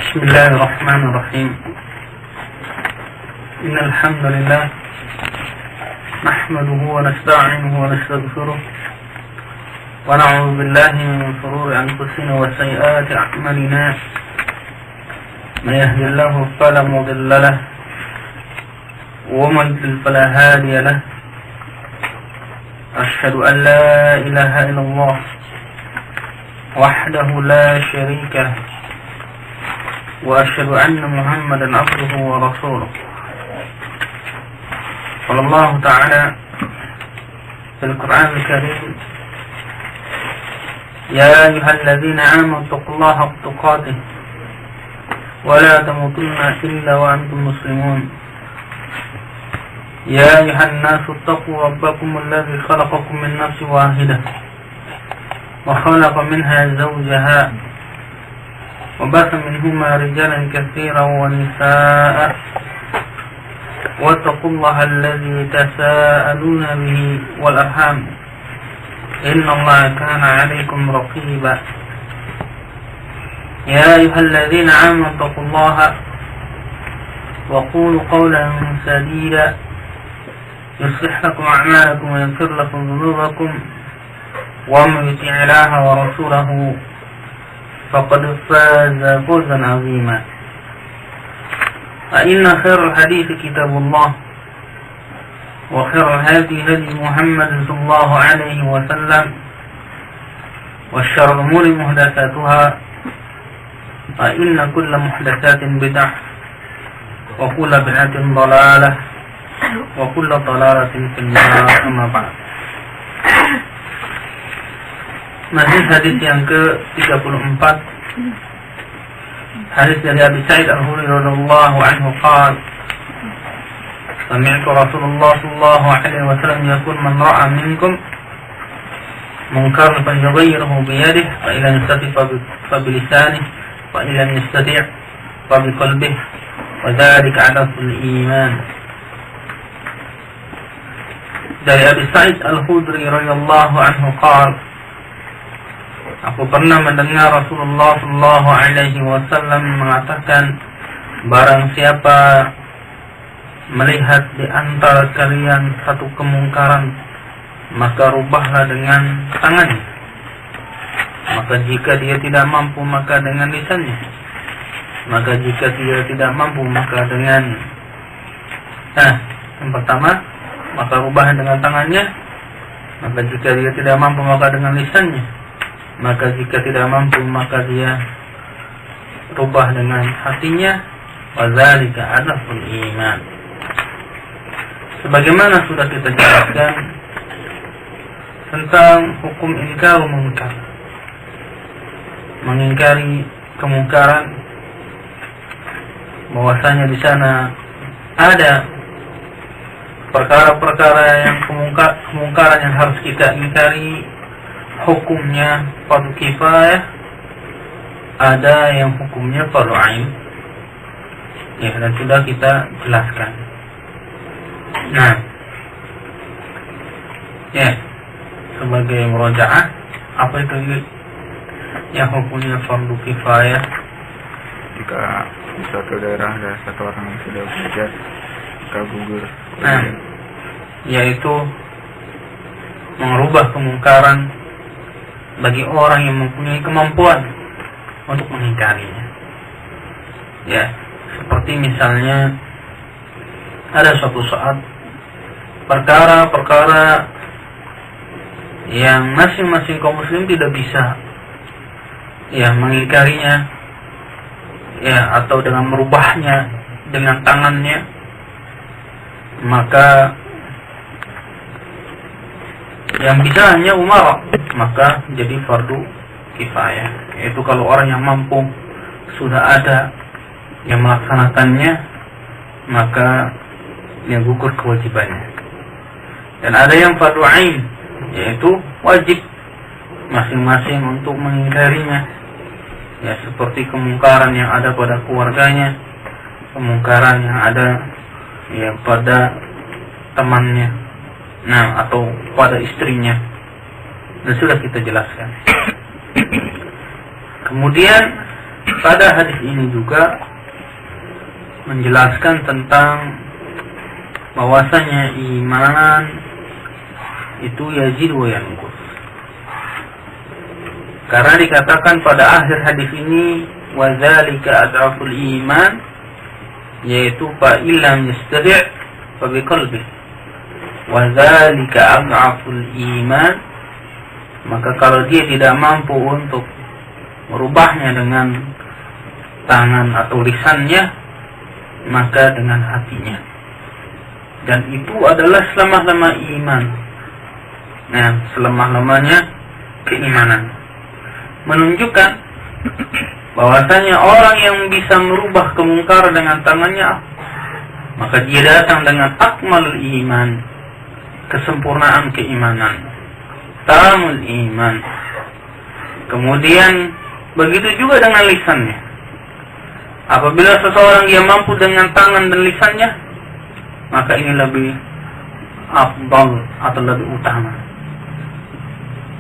بسم الله الرحمن الرحيم. إن الحمد لله نحمده ونستعينه ونستغفره ونعوذ بالله من شرور أنفسنا وسيئات أعمالنا. من يهد الله فلا مضل له ومن يضلل فلا هادي له. أشهد أن لا إله إلا الله وحده لا شريك له وأشهد أن محمدا عبده ورسوله. قال الله تعالى في القرآن الكريم: يا أيها الذين آمنوا اتقوا الله حق تقاته ولا تموتن إلا وأنتم مسلمون. يا أيها الناس اتقوا ربكم الذي خلقكم من نفس واحدة وخلق منها زوجها وبث منهما رجالا كثيرا ونساء واتقوا الله الذي تساءلون به والأرحام إن الله كان عليكم رقيبا. يا أيها الذين آمنوا اتقوا الله وقولوا قولا سديدا يصلح لكم أعمالكم ويغفر لكم ذنوبكم ومن يطع الله ورسوله فقد فاز فوزا عظيما. فإن خير الحديث كتاب الله وخير الهدي هدي محمد صلى الله عليه وسلم وشر الأمور محدثاتها فإن كل محدثات بدعة وكل بدعة ضلالة وكل ضلالة في النار. أما بعد. Masih hadis yang ke-34, hadis dari Abi Sa'id Al-Khudri radhiyallahu anhu qala: Sami'tu Rasulullah sallallahu alaihi wasallam yaqul man ra'a minkum munkaran falyughayyirhu bi yadihi fa in lam yastati' fa bi lisanihi fa in lam yastati' fa bi qalbihi wa dzalika 'adaful iman. Dari Abi Sa'id Al-Khudri radhiyallahu anhu qala: Aku pernah mendengar Rasulullah sallallahu alaihi wasallam mengatakan, barang siapa melihat di antara kalian satu kemungkaran, maka rubahlah dengan tangannya. Maka jika dia tidak mampu, maka dengan lisannya. Maka jika dia tidak mampu, maka dengan yang pertama, maka rubah dengan tangannya. Maka jika dia tidak mampu, maka dengan lisannya. Maka jika tidak mampu, maka dia rubah dengan hatinya. Wadzalika adaful iman. Sebagaimana sudah kita jelaskan tentang hukum ingkar munkar, mengingkari kemungkaran, bahwasanya di sana ada perkara-perkara yang kemungkaran yang harus kita ingkari, hukumnya fardu kifayah, ada yang hukumnya fardu ain. Ya, dan sudah kita jelaskan. Nah, ya, sebagai murajaah, apa itu yang hukumnya fardu kifayah? Jika di suatu daerah ada satu orang yang sudah belajar, maka gugur. Nah, yaitu merubah kemungkaran bagi orang yang mempunyai kemampuan untuk mengingkarinya. Ya, seperti misalnya ada suatu saat perkara-perkara yang masing-masing kaum muslim tidak bisa mengingkarinya, atau dengan merubahnya dengan tangannya, maka yang bisa hanya umara, maka jadi fardu kifayah. Yaitu kalau orang yang mampu sudah ada yang melaksanakannya, maka yang gugur kewajibannya. Dan ada yang fardu ain, yaitu wajib masing-masing untuk mengingkarinya. Ya, seperti kemungkaran yang ada pada keluarganya, kemungkaran yang ada pada temannya, atau pada istrinya. Dan sudah kita jelaskan. Kemudian pada hadis ini juga menjelaskan tentang bahwasanya iman itu yazid wa yanqus. Karena dikatakan pada akhir hadis ini wa dzalika ad'aful iman, yaitu fa illam yastati' fa biqalbi. Wa dzalika ad'aful iman, maka kalau dia tidak mampu untuk merubahnya dengan tangan atau lisannya, maka dengan hatinya. Dan itu adalah selemah-lemah iman. Nah, selemah-lemahnya keimanan. Menunjukkan bahwasanya orang yang bisa merubah kemungkaran dengan tangannya, maka dia datang dengan akmalul iman, kesempurnaan keimanan, tamul iman. Kemudian begitu juga dengan lisannya. Apabila seseorang dia mampu dengan tangan dan lisannya, maka ini lebih afdal atau lebih utama.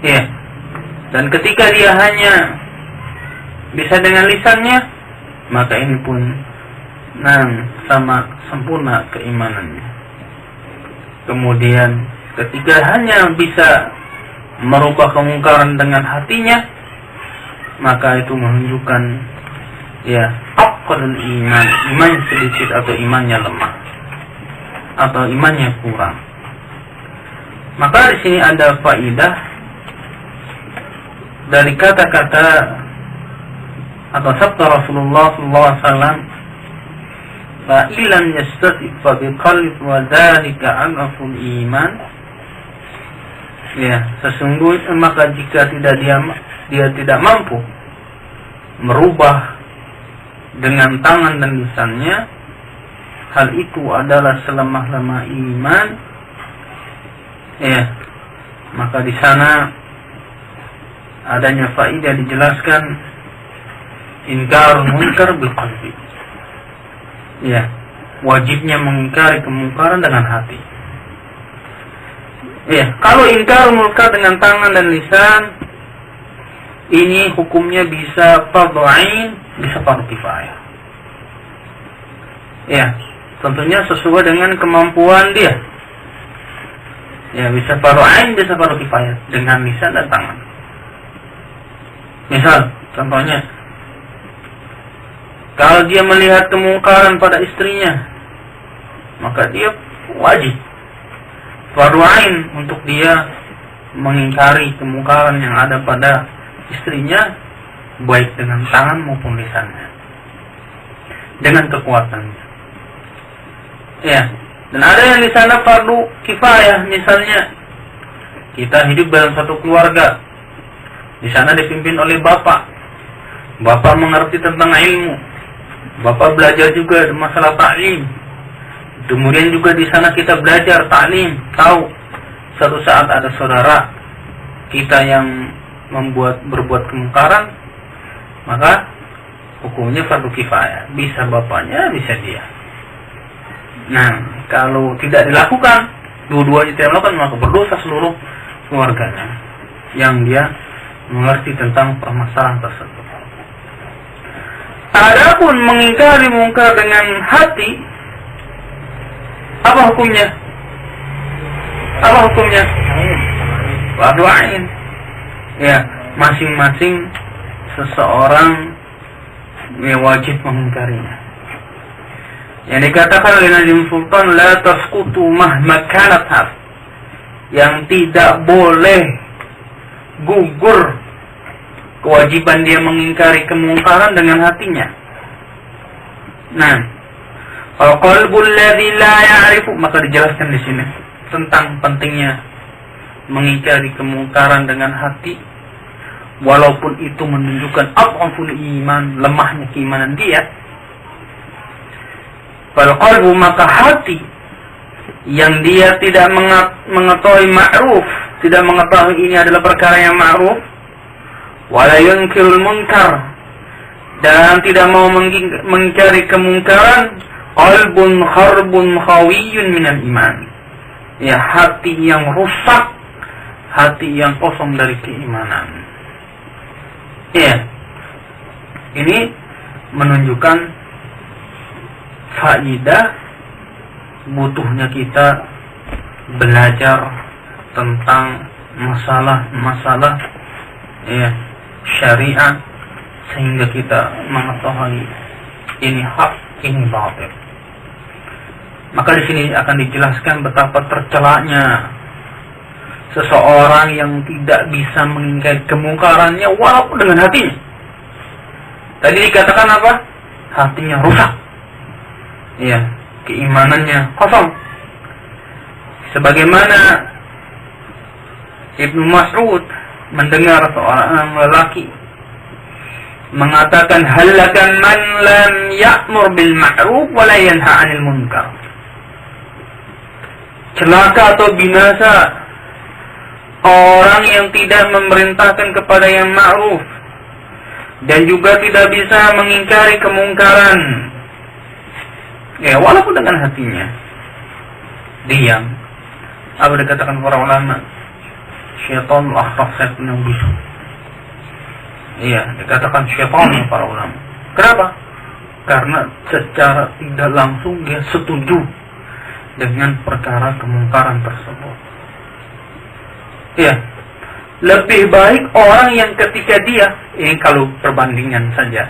Ya. Dan ketika dia hanya bisa dengan lisannya, maka ini pun sama sempurna keimanannya. Kemudian ketika hanya bisa merubah kemungkaran dengan hatinya, maka itu menunjukkan aqallul iman, iman sedikit atau imannya lemah atau imannya kurang. Maka di sini ada faidah dari kata-kata atau sabda Rasulullah SAW, fa illam yastati fa biqalbi wa dzalika adhaful iman. Ya, sesungguhnya maka jika dia tidak mampu merubah dengan tangan dan lisannya, hal itu adalah selemah-lemah iman. Ya, maka di sana adanya faidah dijelaskan inkar munkar bil qalbi. Ya, wajibnya mengingkari kemungkaran dengan hati. Ya, kalau inkar munkar dengan tangan dan lisan, ini hukumnya bisa fardhu ain, bisa fardhu kifayah. Ya, tentunya sesuai dengan kemampuan dia. Ya, bisa fardhu ain, bisa fardhu kifayah dengan lisan dan tangan. Misal, contohnya, kalau dia melihat kemungkaran pada istrinya, maka dia wajib fardhu ain untuk dia mengingkari kemungkaran yang ada pada istrinya, baik dengan tangan maupun lisannya, dengan kekuatannya. Ya, dan ada yang di sana fardhu kifayah, misalnya kita hidup dalam satu keluarga. Di sana dipimpin oleh bapak. Bapak mengerti tentang ilmu. Bapak belajar juga masalah ta'lim. Kemudian juga di sana kita belajar ta'lim, tahu suatu saat ada saudara kita yang berbuat kemungkaran, maka hukumnya fardu kifayah. Bisa bapaknya, bisa dia. Nah, kalau tidak dilakukan, dua-duanya tidak melakukan, maka berdosa seluruh keluarganya yang dia mengerti tentang permasalahan tersebut. Adapun mengingkari mungkar dengan hati, apa hukumnya? Apa hukumnya? Fardhu ain. Ya, masing-masing seseorang wajib mengingkarinya. Yang dikatakan oleh Nazim Sultan, la tasqutu mahma kanat, yang tidak boleh gugur kewajiban dia mengingkari kemungkaran dengan hatinya. Nah, qalbul ladzi la ya'rifu, maka dijelaskan di sini tentang pentingnya mengingkari kemungkaran dengan hati, walaupun itu menunjukkan adhaful iman, lemahnya keimanan dia. Fal qalbu, maka hati yang dia tidak mengetahui ma'ruf, tidak mengetahui ini adalah perkara yang ma'ruf, wala yunkirul munkar, dan tidak mau mengingkari kemungkaran, qalbun kharbun khawiyun minal iman. Ya, hati yang rusak, hati yang kosong dari keimanan. Ya, ini menunjukkan faidah butuhnya kita belajar tentang masalah-masalah ya syariat, sehingga kita mengetahui ini hak, ini batil. Maka di sini akan dijelaskan betapa tercelanya seseorang yang tidak bisa mengingkari kemungkarannya walaupun dengan hatinya. Tadi dikatakan apa? Hatinya rusak. Ya, keimanannya kosong. Sebagaimana Ibnu Mas'ud mendengar seorang lelaki mengatakan, halakan man lam ya'mur bil ma'ruf wa la yanha 'anil munkar. Celaka atau binasa orang yang tidak memerintahkan kepada yang ma'ruf dan juga tidak bisa mengingkari kemungkaran. Ya, walaupun dengan hatinya diam. Apa dikatakan para ulama? Syaitan akhraf, setan yang bisu. Iya, dikatakan syaitan para ulama. Kenapa? Karena secara tidak langsung dia setuju dengan perkara kemungkaran tersebut. Iya, lebih baik orang yang ketika dia, ini kalau perbandingan saja,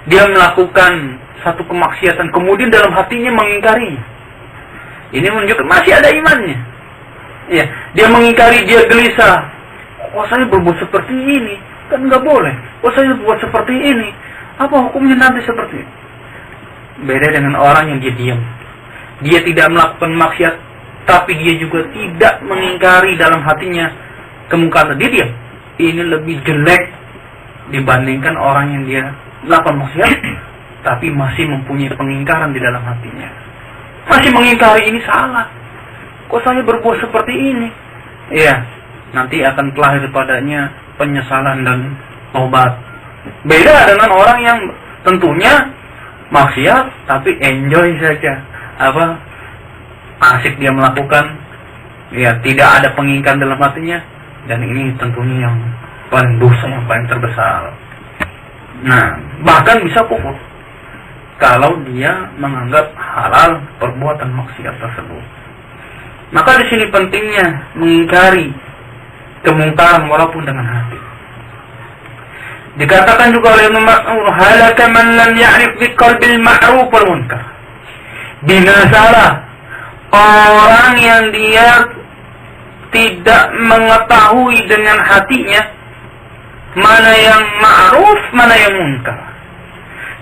dia melakukan satu kemaksiatan kemudian dalam hatinya mengingkarinya. Ini menunjukkan masih ada imannya. Ya, dia mengingkari, dia gelisah. Oh, saya berbuat seperti ini, kan nggak boleh. Oh, saya buat seperti ini, apa hukumnya nanti seperti ini? Beda dengan orang yang dia diam. Dia tidak melakukan maksiat, tapi dia juga tidak mengingkari dalam hatinya kemungkaran. Dia diam. Ini lebih jelek dibandingkan orang yang dia melakukan maksiat, tapi masih mempunyai pengingkaran di dalam hatinya. Masih mengingkari, ini salah. Kok saya berbuat seperti ini? Ya, nanti akan terlahir padanya penyesalan dan taubat. Beda dengan orang yang tentunya maksiat tapi enjoy saja. Apa? Asik dia melakukan. Ya, tidak ada pengingkaran dalam hatinya. Dan ini tentunya yang paling dosa, yang paling terbesar. Nah, bahkan bisa kufur kalau dia menganggap halal perbuatan maksiat tersebut. Maka di sini pentingnya mengingkari kemungkaran walaupun dengan hati. Dikatakan juga oleh Imam Mas'ud, halaka man lam ya'rif bi qalbil ma'ruf wal munkar. Binasalah orang yang dia tidak mengetahui dengan hatinya mana yang ma'ruf, mana yang munkar.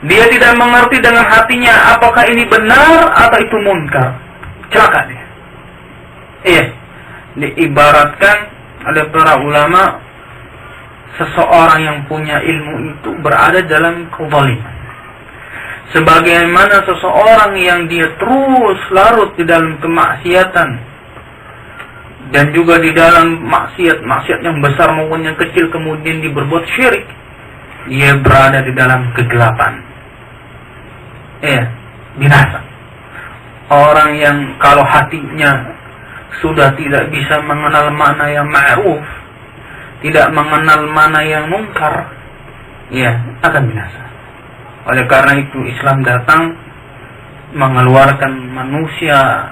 Dia tidak mengerti dengan hatinya apakah ini benar atau itu munkar. Celaka dia. Iya, diibaratkan oleh para ulama, seseorang yang punya ilmu itu berada dalam kezaliman. Sebagaimana seseorang yang dia terus larut di dalam kemaksiatan dan juga di dalam maksiat yang besar maupun yang kecil, kemudian dia berbuat syirik, dia berada di dalam kegelapan. Iya, binasa. Orang yang kalau hatinya sudah tidak bisa mengenal mana yang ma'ruf, tidak mengenal mana yang munkar, ya akan binasa. Oleh karena itu Islam datang mengeluarkan manusia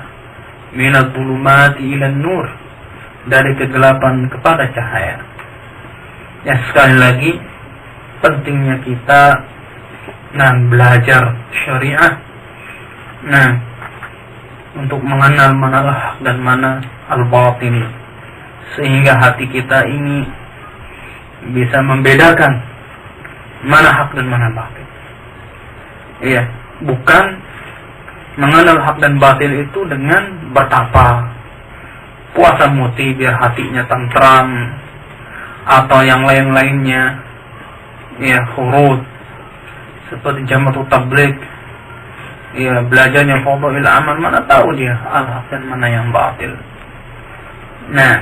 minadh dhulumati ilan nur, dari kegelapan kepada cahaya. Ya, sekali lagi pentingnya kita belajar syariat. Untuk mengenal mana hak dan mana al-batil, sehingga hati kita ini bisa membedakan mana hak dan mana batil. Iya, bukan mengenal hak dan batil itu dengan bertapa, puasa muti biar hatinya tentram, atau yang lain-lainnya, ya khurud seperti jamaah tabligh. Ya, belajarnya fadhil amal, mana tahu dia al-haq dan mana yang batil. Nah,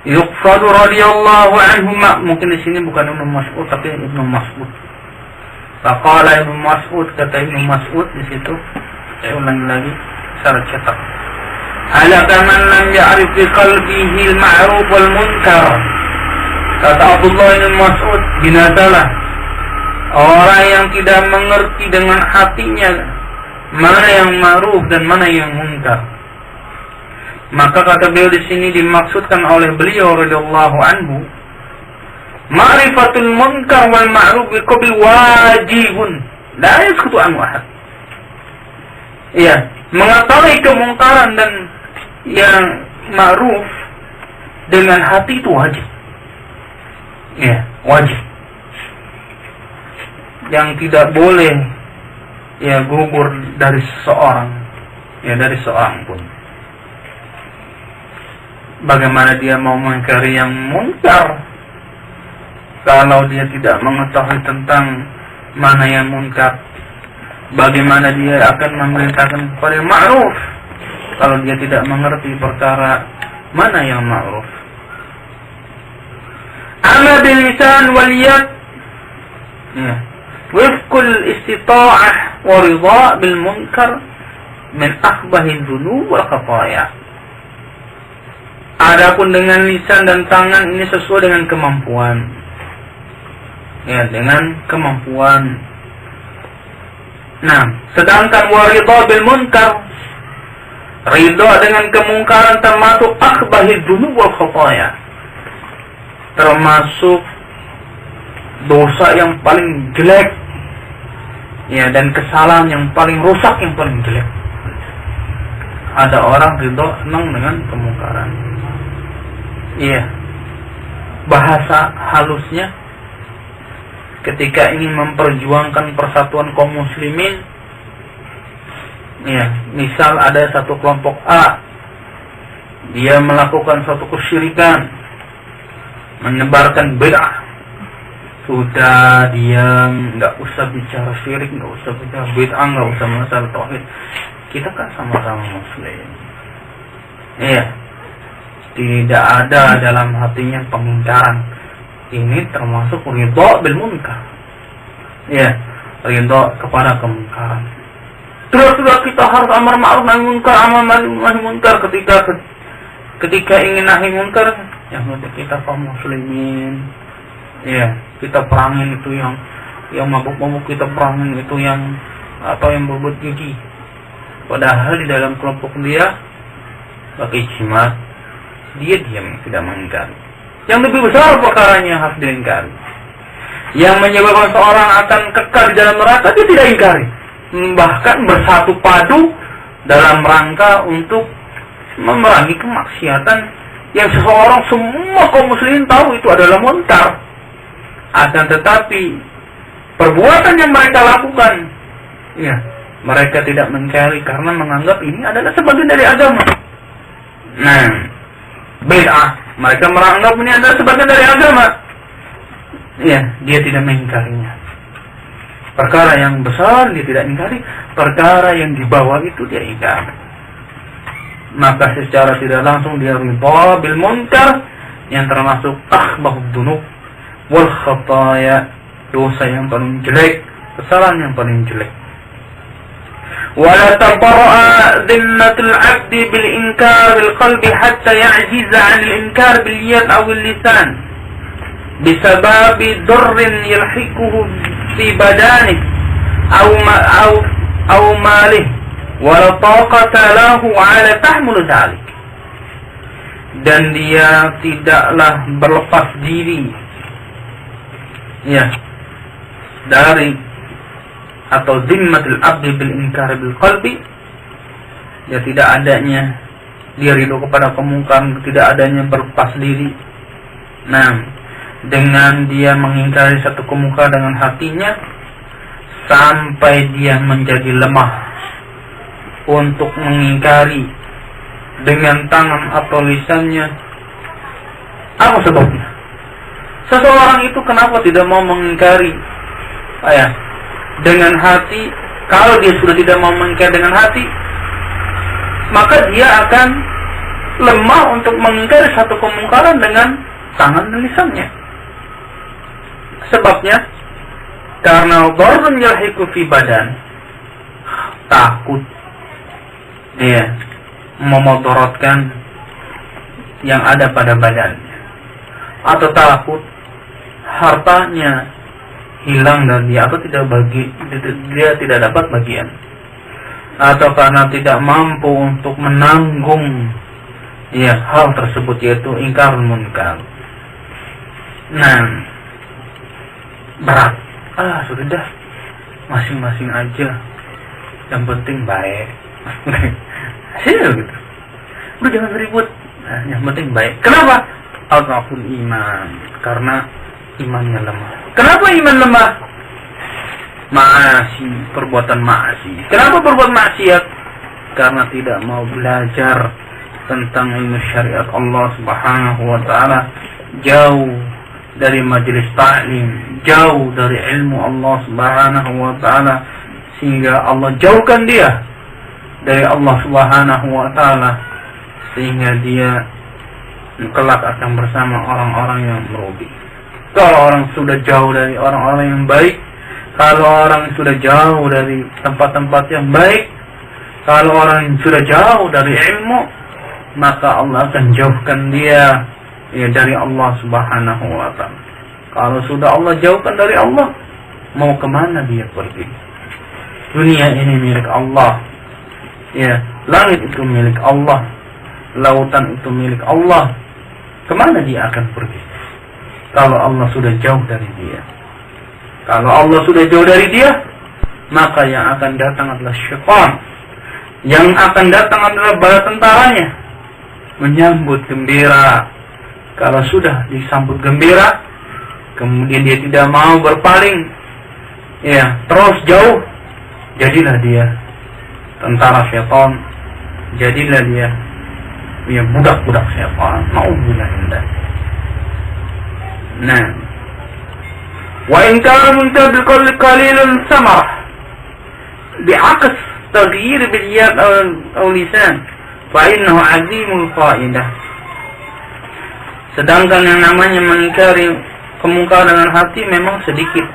yuqfadu radhiyallahu anhu, mungkin di sini bukan Ibnu Mas'ud tapi Ibnu Mas'ud. Faqala Ibnu Mas'ud, kata Ibnu Mas'ud di situ. Saya ulangi lagi secara cetak. Halaka man lam ya'rif bi qalbihi al-ma'ruf wal munkar. Kata Abdullah bin Mas'ud, binasalah Orang yang tidak mengerti dengan hatinya mana yang ma'ruf dan mana yang munkar. Maka kata beliau di sini dimaksudkan oleh beliau radhiyallahu anhu, ma'rifatul munkar wal ma'ruf biqabil wajibun la yasqutu anhu ahad. Iya, mengetahui kemungkaran dan yang ma'ruf dengan hati itu wajib. Iya, wajib. Yang tidak boleh ya gugur dari seseorang, ya dari seorang pun. Bagaimana dia mau mengingkari yang munkar kalau dia tidak mengetahui tentang mana yang munkar? Bagaimana dia akan memerintahkan kepada ma'ruf kalau dia tidak mengerti perkara mana yang ma'ruf? Ama bil lisan wal yad, ya, wifqul istita'ah wa ridha bil munkar min akhbahi dzunub wal khataya. Adapun dengan lisan dan tangan ini sesuai dengan kemampuan. Ya, dengan kemampuan. Nah, sedangkan waridha bil munkar, ridha dengan kemungkaran termasuk akhbahid dzunub wal khataya. Termasuk dosa yang paling jelek. Ya, dan kesalahan yang paling rusak, yang paling jelek. Ada orang ridha senang dengan kemungkaran. Iya. Bahasa halusnya ketika ingin memperjuangkan persatuan kaum muslimin, ya, misal ada satu kelompok A, dia melakukan suatu kesyirikan, menyebarkan bid'ah, sudah diam, nggak usah bicara syirik, nggak usah bicara bid'ah, nggak usah masalah tauhid, kita kan sama-sama muslim. Iya, tidak ada dalam hatinya pengingkaran. Ini termasuk ridha bil munkar. Ya, ridha kepada kemungkaran. Terus kita harus amar ma'ruf nahi munkar, amar nahi munkar ketika ingin nahi munkar, yang penting kita kaum muslimin. Ya, kita perangin itu yang mabuk-mabuk, kita perangin itu yang atau yang berbuat judi. Padahal di dalam kelompok dia pakai jimat, dia diam, tidak mengingkari. Yang lebih besar perkaranya harus diingkari. Yang menyebabkan seorang akan kekal di dalam neraka, dia tidak ingkari. Bahkan bersatu padu dalam rangka untuk memerangi kemaksiatan yang seseorang, semua kaum muslimin tahu itu adalah munkar. Akan tetapi perbuatan yang mereka lakukan, ya, mereka tidak mengingkari karena menganggap ini adalah sebagian dari agama. Nah, bid'ah, mereka menganggap ini adalah sebagian dari agama. Ya, dia tidak mengingkarinya. Perkara yang besar dia tidak ingkari, perkara yang di bawah itu dia ingkari. Maka secara tidak langsung dia ridha bil munkar, yang termasuk akhbahud dzunub wal khataya, dosa yang paling jelek, kesalahan yang paling jelek. ولا تبرأ ذمة العبد بالإنكار بالقلب حتى يعجز عن الإنكار باليد أو اللسان بسبب ضر يلحقه في بدانه أو ماله ولا طاقة له على تحمل ذلك. Dan dia tidaklah berlepas diri, ya, dari atau zimmatul abdi bil inkar bil qalbi, ya, tidak adanya dia ridho kepada kemungkaran, tidak adanya berlepas diri. Nah, dengan dia mengingkari satu kemungkaran dengan hatinya sampai dia menjadi lemah untuk mengingkari dengan tangan atau lisannya. Apa sebabnya? Seseorang itu kenapa tidak mau mengingkari dengan hati? Kalau dia sudah tidak mau mengingkari dengan hati, maka dia akan lemah untuk mengingkari satu kemungkaran dengan tangan dan lisannya. Sebabnya karena dharrun yalhiqu fi badan, takut dia memudaratkan yang ada pada badannya, atau takut hartanya hilang dari dia, atau dia tidak dapat bagian, atau karena tidak mampu untuk menanggung hal tersebut, yaitu ingkar munkar. Nah, berat. Sudah dah, masing-masing aja, yang penting baik. Hasil gitu. Udah jangan ribut. Yang penting baik. Kenapa? Adhaful iman, karena imannya lemah. Kenapa iman lemah? Maasi, perbuatan maasi. Kenapa berbuat maksiat? Karena tidak mau belajar tentang ilmu syariat Allah Subhanahu wa taala, jauh dari majelis ta'lim, jauh dari ilmu Allah Subhanahu wa taala, sehingga Allah jauhkan dia dari Allah Subhanahu wa taala, sehingga dia kelak akan bersama orang-orang yang merugi. Kalau orang sudah jauh dari orang-orang yang baik, kalau orang sudah jauh dari tempat-tempat yang baik, kalau orang sudah jauh dari ilmu, maka Allah akan jauhkan dia dari Allah Subhanahu wa ta'ala. Kalau sudah Allah jauhkan dari Allah, mau kemana dia pergi? Dunia ini milik Allah, langit itu milik Allah, lautan itu milik Allah. Kemana dia akan pergi kalau Allah sudah jauh dari dia? Kalau Allah sudah jauh dari dia, maka yang akan datang adalah syaitan. Yang akan datang adalah bala tentaranya, menyambut gembira. Kalau sudah disambut gembira, kemudian dia tidak mau berpaling, terus jauh, jadilah dia tentara syaitan, jadilah dia budak-budak syaitan. Nauzubillah. Nah, wa in kana muntabil qalilun samarah bi'aqs taghyir bil yad aw lisan fa innahu azimul fa'idah. Sedangkan yang namanya mengingkari kemungkaran dengan hati memang sedikit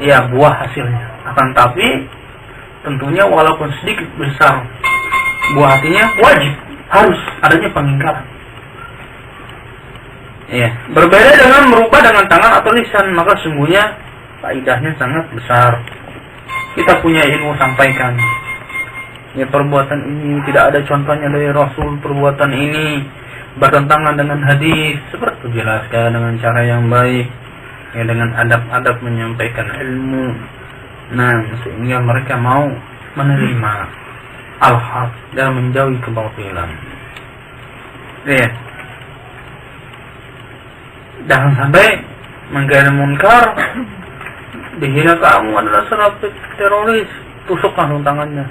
buah hasilnya, akan tapi tentunya walaupun sedikit besar buah hatinya, wajib harus adanya pengingkaran. Berbeda dengan merubah dengan tangan atau lisan, maka sungguhnya faedahnya sangat besar. Kita punya ilmu, sampaikan. Perbuatan ini tidak ada contohnya dari Rasul, perbuatan ini bertentangan dengan hadis, seperti jelaskan dengan cara yang baik, dengan adab-adab menyampaikan ilmu. Nah, sehingga mereka mau menerima al-haq dan menjauhi kebatilan. Jangan sampai menggairah munkar, dihina kamu adalah seorang teroris, tusuk langsung tangannya.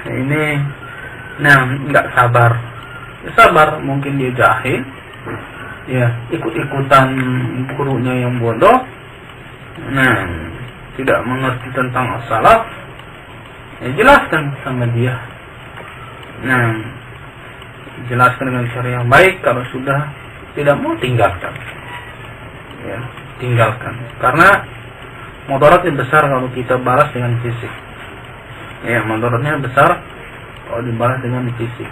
Ini, nggak sabar. Sabar, mungkin dia jahil, ikut-ikutan gurunya yang bodoh, tidak mengerti tentang as-salaf, jelaskan sama dia. Jelaskan dengan cara yang baik. Kalau sudah tidak mau, tinggalkan. Tinggalkan. Karena mudaratnya besar kalau kita balas dengan fisik. Mudaratnya besar kalau dibalas dengan fisik.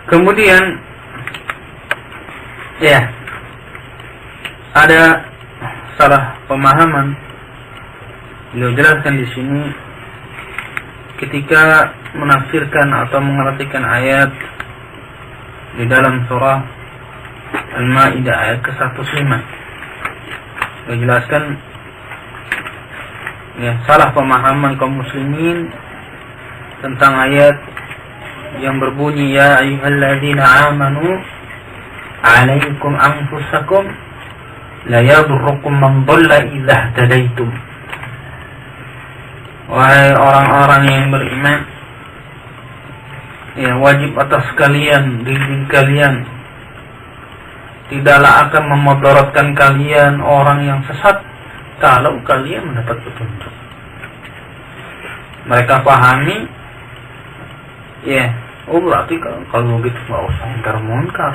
Kemudian ada salah pemahaman. Beliau jelaskan di sini ketika menafsirkan atau mengartikan ayat di dalam surah Al-Maidah ayat ke-105. Beliau jelaskan salah pemahaman kaum muslimin tentang ayat yang berbunyi ya ayyuhalladzina amanu alaikum anfusakum la yadurrukum man dhalla idza ihtadaitum. Wahai orang-orang yang beriman, wajib atas kalian, diri kalian, tidaklah akan memudaratkan kalian orang yang sesat kalau kalian mendapat petunjuk. Mereka pahami, berarti kalau begitu nggak usah ingkar munkar.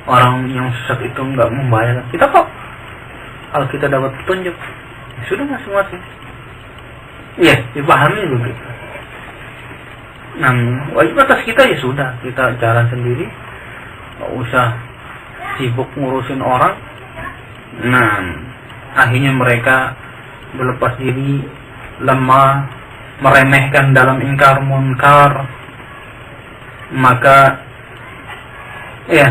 Orang yang sesat itu nggak membahayakan kita kok. Kalau kita dapat petunjuk, sudah masing-masing. Dipahami begitu. Nah, wajib atas kita ya sudah, kita jalan sendiri, nggak usah sibuk ngurusin orang. Nah, akhirnya mereka berlepas diri, lemah, meremehkan dalam ingkar munkar. Maka ya,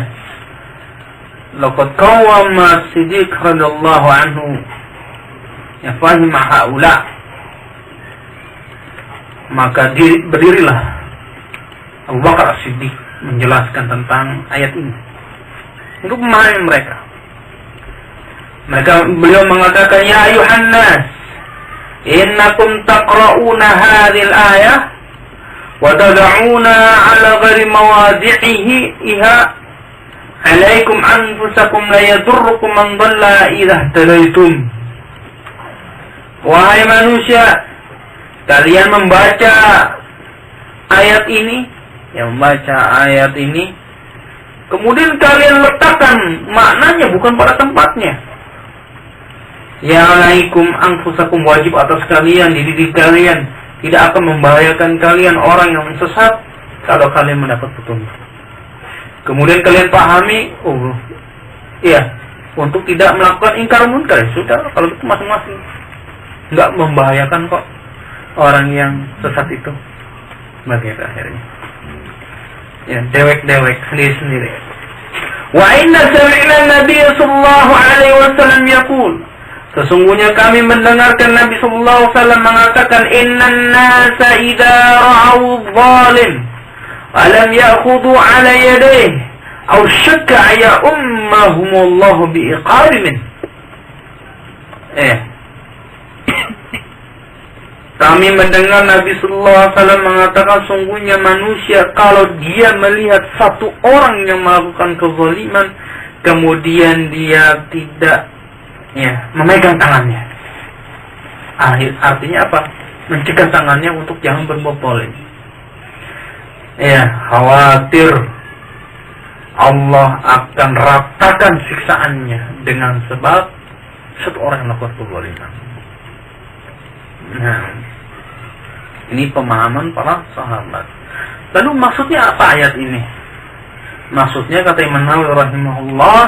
laqad qawwama Siddiq radhiyallahu anhu ya fahima haula. Maka berdirilah Abu Bakar As-Siddiq menjelaskan tentang ayat ini untuk memahami mereka. Beliau mengatakan, ya ayuhan nas, innakum taqra'una hadhil ayah wa tad'una ala ghairi mawadi'ihi iha alaikum anfusakum la yadurrukum man dhalla idza ihtadaitum. Wahai manusia, kalian membaca ayat ini, kemudian kalian letakkan maknanya bukan pada tempatnya. Ya alaikum anfusakum, wajib atas kalian, di diri kalian, tidak akan membahayakan kalian orang yang sesat kalau kalian mendapat petunjuk. Kemudian kalian pahami, untuk tidak melakukan ingkar munkar, sudah, kalau itu masing-masing, nggak membahayakan kok orang yang sesat itu. Bagaimana akhirnya? Ya, dewek-dewek sendiri-sendiri. Wa inna sami'na Nabi sallallahu alaihi wasallam yaqul, sesungguhnya kami mendengarkan Nabi sallallahu alaihi wasallam mengatakan, innan nasa idza ra'aw zalim alam ya'khudhu 'ala yadayhi aw shakka ya ummahumullahu bi'iqabimin. Kami mendengar Nabi sallallahu alaihi wasallam mengatakan, sungguhnya manusia kalau dia melihat satu orang yang melakukan kezaliman, kemudian dia tidak memegang tangannya. Artinya apa? Mencegah tangannya untuk jangan berbuat zalim. Khawatir Allah akan ratakan siksaannya dengan sebab satu orang yang melakukan kezaliman. Nah, ini pemahaman para sahabat. Lalu maksudnya apa ayat ini? Maksudnya, kata Imam Nawawi rahimahullah,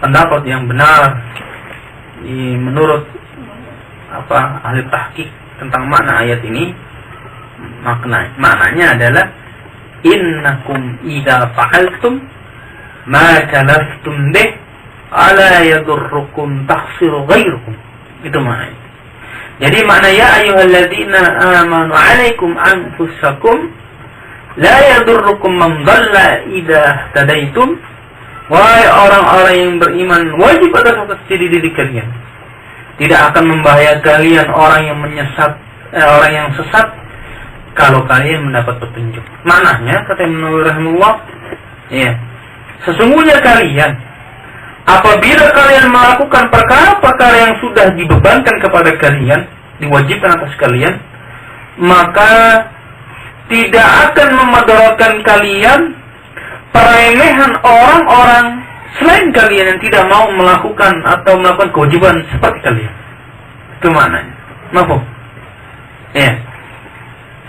pendapat yang benar menurut ahli tahqiq tentang makna ayat ini, maknanya adalah innakum idza fa'altum ma kalaftum bih ala yadurrukum tahsiru ghairukum. Itu maknanya. Jadi makna ya ayyuhalladzina amanu 'alaikum anfusakum la yadurrukum man dhalla idza tadaitum. Wahai orang-orang yang beriman, wajib atas diri kalian, tidak akan membahayakan kalian orang yang sesat kalau kalian mendapat petunjuk. Maknanya, kata Imam Nawawi rahimahullah, sesungguhnya kalian, apabila kalian melakukan perkara-perkara yang sudah dibebankan kepada kalian, diwajibkan atas kalian, maka tidak akan memudaratkan kalian peremehan orang-orang selain kalian yang tidak mau melakukan atau melakukan kewajiban seperti kalian. Itu maknanya. Maaf.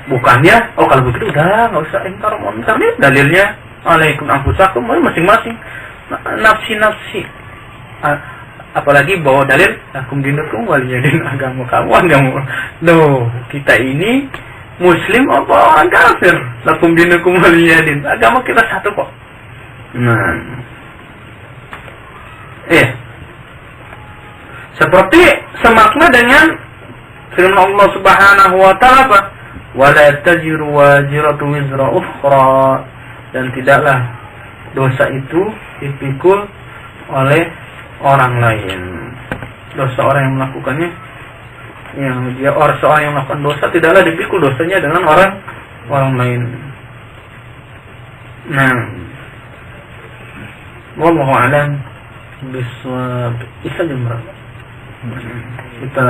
Bukannya, kalau begitu udah nggak usah ingkar munkar. Dalilnya alaikum anfusakum, masing-masing nafsi. Apalagi bawa dalil lakum dinukum waliyadin, agama kamu. Loh, kita ini Muslim apa orang kafir? Lakum dinukum waliyadin, agama kita satu kok. Nah, seperti semakna dengan firman Allah Subhanahu wa taala, apa? Wala tajiru waziratu wizra ukhra, dan tidaklah dosa itu dipikul oleh orang lain. Dosa orang yang melakukannya, seorang yang melakukan dosa tidaklah dipikul dosanya dengan orang lain. Nah, wallahu a'lam bishawab. Isa jumlah. Kita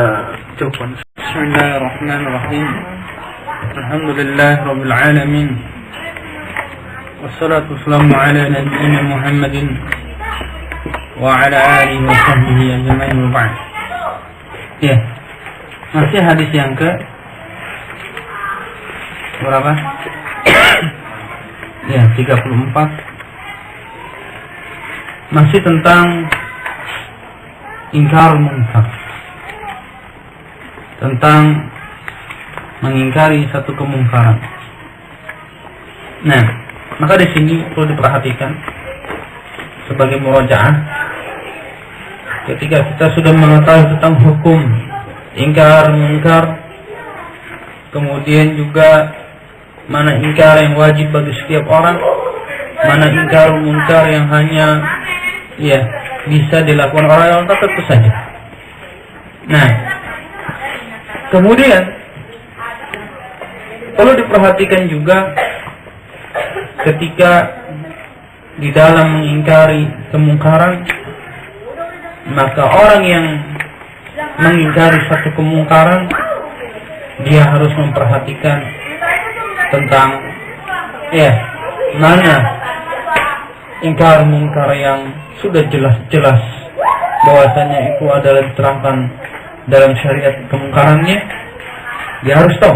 cukupkan. Bismillahirrahmanirrahim. Alhamdulillahirabbil alamin. Wassalatu wassalamu ala nabiyyina Muhammadin wa ala alihi wa sahbihi ajma'in wa ba'd. Masih hadis yang berapa? Ya, 34. Masih tentang ingkar munkar. Tentang mengingkari satu kemungkaran. Nah, maka di sini perlu diperhatikan sebagai murajaah. Ketika kita sudah mengetahui tentang hukum ingkar munkar, kemudian juga mana ingkar yang wajib bagi setiap orang, mana ingkar munkar yang hanya bisa dilakukan orang yang tertentu saja. Nah, kemudian perlu diperhatikan juga ketika di dalam mengingkari kemungkaran, maka orang yang mengingkari satu kemungkaran, dia harus memperhatikan tentang mana ingkar mungkar yang sudah jelas-jelas bahwasanya itu adalah diterangkan dalam syariat kemungkarannya. Dia harus tahu,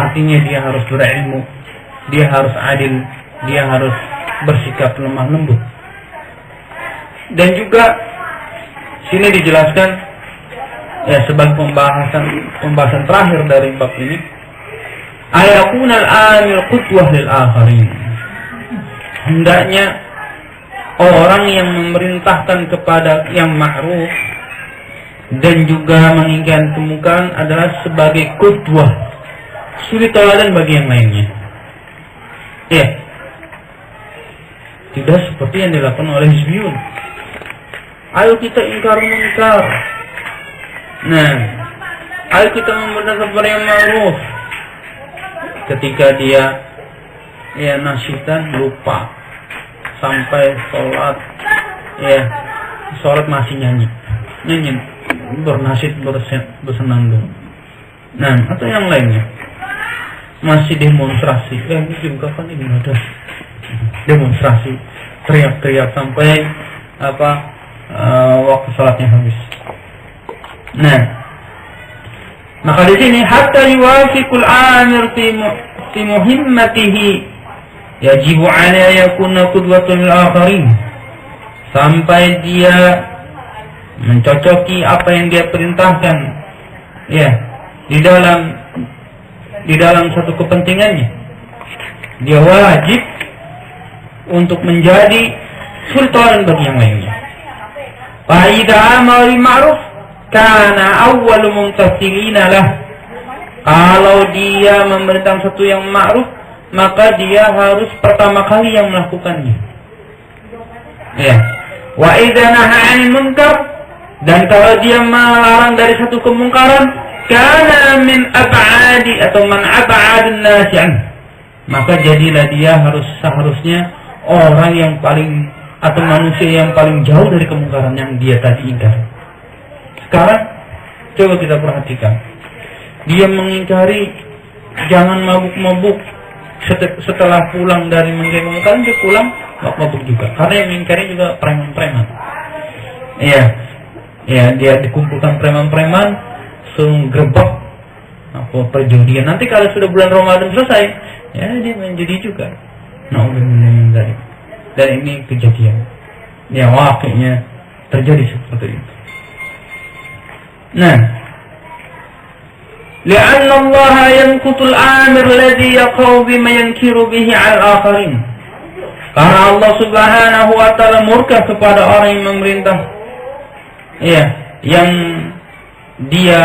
artinya dia harus berilmu, dia harus adil, dia harus bersikap lemah lembut. Dan juga sini dijelaskan sebagai pembahasan terakhir dari bab ini, ayakun al-amil qudwah lil akharin. Hendaknya orang yang memerintahkan kepada yang ma'ruf dan juga mengingkari kemungkaran adalah sebagai qudwah, suri teladan bagi yang lainnya. Tidak seperti yang dilakukan oleh hizbiyun. Ayo kita ingkar munkar. Nah, ayo kita memerintahkan kepada yang ma'ruf. Ketika dia nasihat lupa sampai sholat masih nyanyi bernasib bersenandung. Nah, atau yang lainnya masih demonstrasi. Mungkin kapan ini ada demonstrasi, teriak-teriak sampai waktu sholatnya habis. Nah, maka di sini hatta yuwafiqul amir fi muhimmatihi yajibu ala yakuna qudwatan lil akharin, sampai dia mencocoki apa yang dia perintahkan di dalam satu kepentingannya. Dia wajib untuk menjadi sultan bagi yang lainnya. Fa idza amara bil ma'ruf kana awwalu mumtathilina lah. Kalau dia memerintahkan sesuatu yang ma'ruf, maka dia harus pertama kali yang melakukannya. Wa idza naha 'anil munkar, dan kalau dia melarang dari satu kemungkaran, kana min ab'adi atau man ab'adun nasi an, maka jadilah dia seharusnya orang yang paling atau manusia yang paling jauh dari kemungkaran yang dia tadi ingkari. Sekarang coba kita perhatikan, dia mengingkari jangan mabuk-mabuk. Setelah pulang dari mengingkari kemungkaran, dia pulang mabuk juga, karena yang mengingkari juga preman-preman. Dia dikumpulkan preman-preman, gerbek perjudian. Nanti kalau sudah bulan Ramadan selesai, dia menjadi juga. Dan ini kejadian, wakilnya terjadi seperti itu. Nah, li'anna Allah yanqutul amir alladhi yaqau bima yankiru bihi 'al akharin. Karena Allah Subhanahu wa taala murka kepada orang yang memerintah yang dia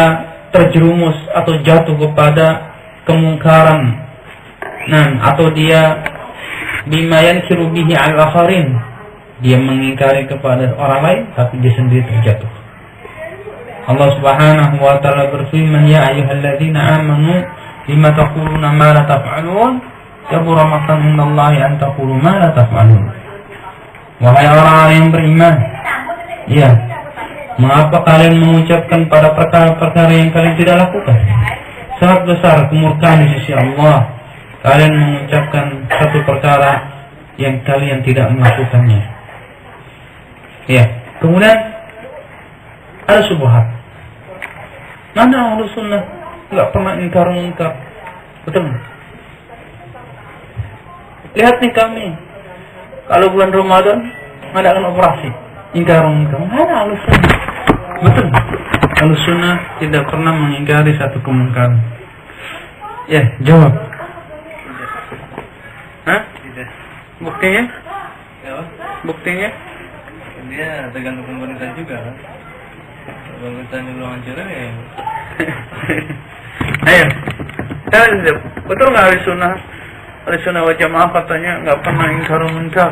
terjerumus atau jatuh kepada kemungkaran. Atau dia bima yankiru bihi 'al akharin, dia mengingkari kepada orang lain tapi dia sendiri terjatuh. Allah Subhanahu wa taala berfirman, ya ayyuhalladzina amanu lima taquluna ma la taf'alun, kabura maqtan indallahi an taqulu ma la taf'alun. Wahai orang-orang yang beriman, mengapa kalian mengucapkan pada perkara-perkara yang kalian tidak lakukan? Sangat besar kemurkaan di sisi Allah kalian mengucapkan satu perkara yang kalian tidak melakukannya. Kemudian ada subhat. Mana ahlu sunnah nggak pernah ingkar munkar, betul? lihat nih kami, kalau bulan Ramadan mengadakan operasi ingkar munkar, mana alasan? Betul, Ahlussunnah tidak pernah mengingkari satu kemungkaran. Ya, jawab. Hah? Tidak. Buktinya? Ya, Buktinya? dia tergantung pemerintah juga kan. Pemerintahnya belum hancurin ya. Ayo, betul nggak Ahlussunnah wal Jamaah katanya nggak pernah ingkar munkar?